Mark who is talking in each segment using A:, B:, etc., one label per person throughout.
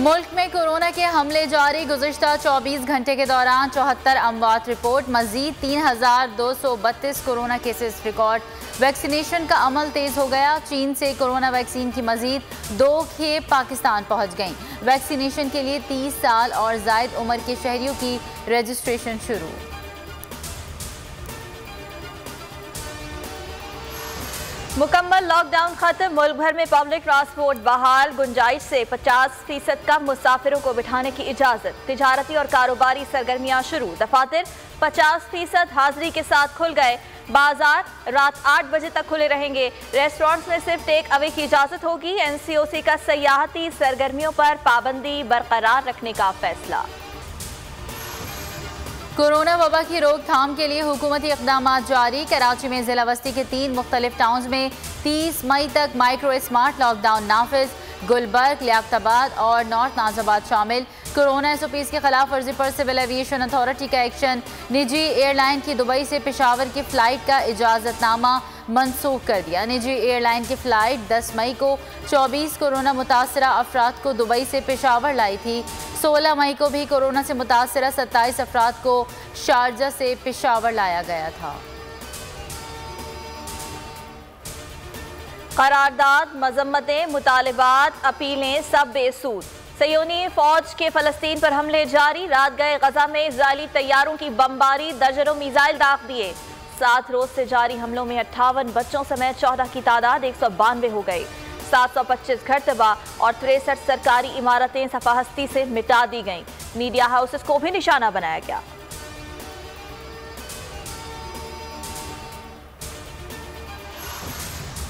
A: मुल्क में कोरोना के हमले जारी। गुज़िश्ता 24 घंटे के दौरान 74 अमवात रिपोर्ट। मजीद 3232 कोरोना केसेस रिकॉर्ड। वैक्सीनेशन का अमल तेज हो गया। चीन से कोरोना वैक्सीन की मजीद 2 खेप पाकिस्तान पहुंच गईं। वैक्सीनेशन के लिए 30 साल और जायद उम्र के शहरियों की रजिस्ट्रेशन शुरू।
B: मुकम्मल लॉकडाउन खत्म। मुल्क भर में पब्लिक ट्रांसपोर्ट बहाल। गुंजाइश से 50% कम मुसाफिरों को बिठाने की इजाज़त। तिजारती और कारोबारी सरगर्मियां शुरू। दफातर 50% हाजिरी के साथ खुल गए। बाजार रात 8 बजे तक खुले रहेंगे। रेस्टोरेंट्स में सिर्फ टेक अवे की इजाज़त होगी। NCOC का सयाहती सरगर्मियों पर पाबंदी बरकरार रखने का फैसला।
A: कोरोना वबा की रोकथाम के लिए हुकूमती इक़दाम जारी। कराची में जिला बस्ती के 3 मुख्तलिफ टाउन्स में 30 मई तक माइक्रो स्मार्ट लॉकडाउन नाफिज। गुलबर्ग, लियाकताबाद और नॉर्थ नाजाबाद शामिल। कोरोना SOPs के खिलाफ वर्जी पर सिविल एविएशन अथॉरिटी का एक्शन। निजी एयरलाइन की दुबई से पेशावर की फ़्लाइट का इजाज़तनामा मनसूख कर दिया। निजी एयरलाइन की फ़्लाइट 10 मई को 24 कोरोना मुतासरा अफराद को दुबई से पेशावर लाई थी। 16 मई को भी कोरोना से मुतासरा 27 अफराद को शारजा से पेशावर लाया गया था।
B: करारदाद, मजम्मतें, मुतालिबात, अपीलें सब बेसूद। सयोनी फौज के फ़लस्तीन पर हमले जारी। रात गए गजा में इजरायली तैयारों की बमबारी। दर्जनों मिसाइल दाग दिए। 7 रोज से जारी हमलों में 58 बच्चों समेत 14 की तादाद 192 हो गई। 725 घर तबाह और 63 सरकारी इमारतें सफाहस्ती से मिटा दी गईं। मीडिया हाउसेस को भी निशाना बनाया गया।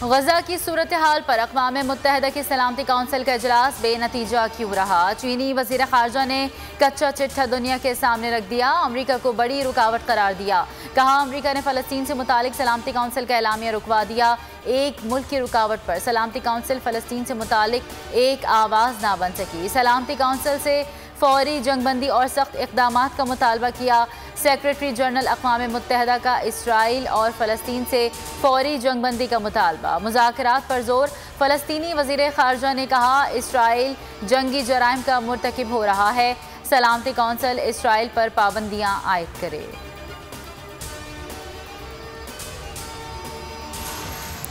A: गजा की सूरत हाल पर अक़वाम मुत्तहिदा की सलामती काउंसिल का इजलास बेनतीजा क्यों रहा। चीनी वज़ीर ख़ारजा ने कच्चा चिट्ठा दुनिया के सामने रख दिया। अमरीका को बड़ी रुकावट करार दिया। कहा अमरीका ने फ़लस्तीन से मुतालिक सलामती काउंसिल का एलामिया रुकवा दिया। एक मुल्क की रुकावट पर सलामती काउंसिल फ़लस्तीन से मुतालिक एक आवाज़ ना बन सकी। सलामती काउंसिल से फौरी जंगबंदी और सख्त इक़दामात का मुतालबा किया। सेक्रेटरी जनरल अक़वाम मुत्तहिदा का इसराइल और फ़लस्तीन से फौरी जंगबंदी का मुतालबा। मुज़ाकरात पर जोर। फ़लस्तीनी वज़ीर ख़ारजा ने कहा इसराइल जंगी जराइम का मुर्तकिब हो रहा है। सलामती काउंसिल इसराइल पर पाबंदियाँ आयद करे।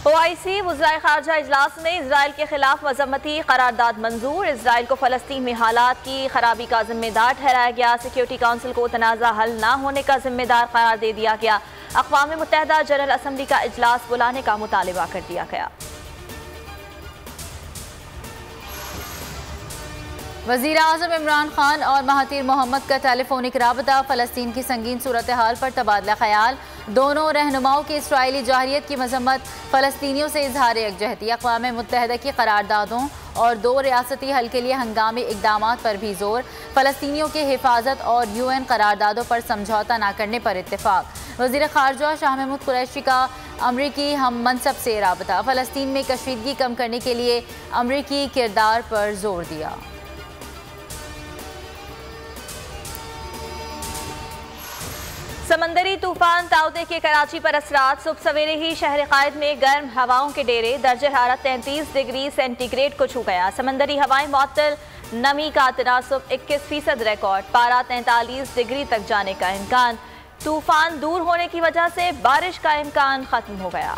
B: OIC वज़ीर ख़ारजा इजलास में इसराइल के खिलाफ मजम्मती करारदाद मंजूर। इसराइल को फ़लस्तीन में हालात की खराबी का जिम्मेदार ठहराया गया। सिक्योरिटी काउंसिल को तनाज़ा हल न होने का जिम्मेदार करार दे दिया गया। अक़वाम मुत्तहिदा जनरल असम्बली का इजलास बुलाने का मुतालिबा कर दिया गया।
A: वज़ीर आज़म इमरान खान और महातीर मोहम्मद का टेलीफोनिक राबता। फ़लस्तीन की संगीन सूरत हाल पर तबादला ख्याल। दोनों रहनुमाओं की इसराइली जाहिरियत की मजम्मत। फ़लस्तीनियों से इजहार यकजहती। अक़वाम मुत्तहिदा की करारदादों और 2 रियासती हल के लिए हंगामी इक़दामात पर भी जोर। फ़लस्तीनियों की हिफाजत और UN करारदादों पर समझौता न करने पर इत्तेफाक। वज़ीर ख़ारजा शाह महमूद कुरैशी का अमरीकी हम मनसब से राबता। फ़लस्तीन में कशीदगी कम करने के लिए अमरीकी किरदार पर जोर दिया।
B: समंदरी तूफान ताउते के कराची पर असरात। सुबह सवेरे ही शहर कायद में गर्म हवाओं के डेरे। दर्जे हरारत 33 डिग्री सेंटीग्रेड को छू गया। समंदरी हवाएं मुअत्तल। नमी का तनासुब 21% रिकॉर्ड। पारा 43 डिग्री तक जाने का इम्कान। तूफान दूर होने की वजह से बारिश का इम्कान खत्म हो गया।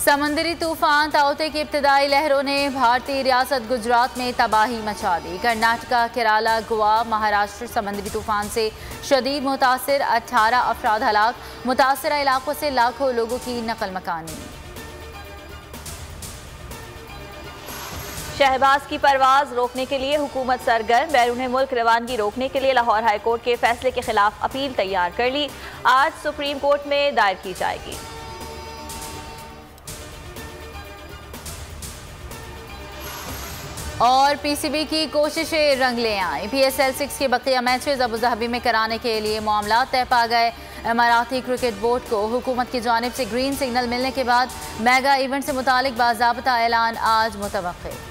A: समंदरी तूफान ताउते की इब्तदाई लहरों ने भारतीय रियासत गुजरात में तबाही मचा दी। कर्नाटका, केरला, गोवा, महाराष्ट्र समंदरी तूफान से शदीद मुतासिर। 18 अफराद हलाक। मुतासरा इलाकों से लाखों लोगों की नकल मकानी।
B: शहबाज की परवाज रोकने के लिए हुकूमत सरगर्म। बैरून मुल्क रवानगी रोकने के लिए लाहौर हाई कोर्ट के फैसले के खिलाफ अपील तैयार कर ली। आज सुप्रीम कोर्ट में दायर की जाएगी।
A: और PCB की कोशिशें रंग ले आई। PSL 6 के बकिया मैचेस अबू धाबी में कराने के लिए मामला तय पा गए। इमाराती क्रिकेट बोर्ड को हुकूमत की जानिब से ग्रीन सिग्नल मिलने के बाद मेगा इवेंट से मुतालिक बाज़ाब्ता ऐलान आज मुतवक्किल।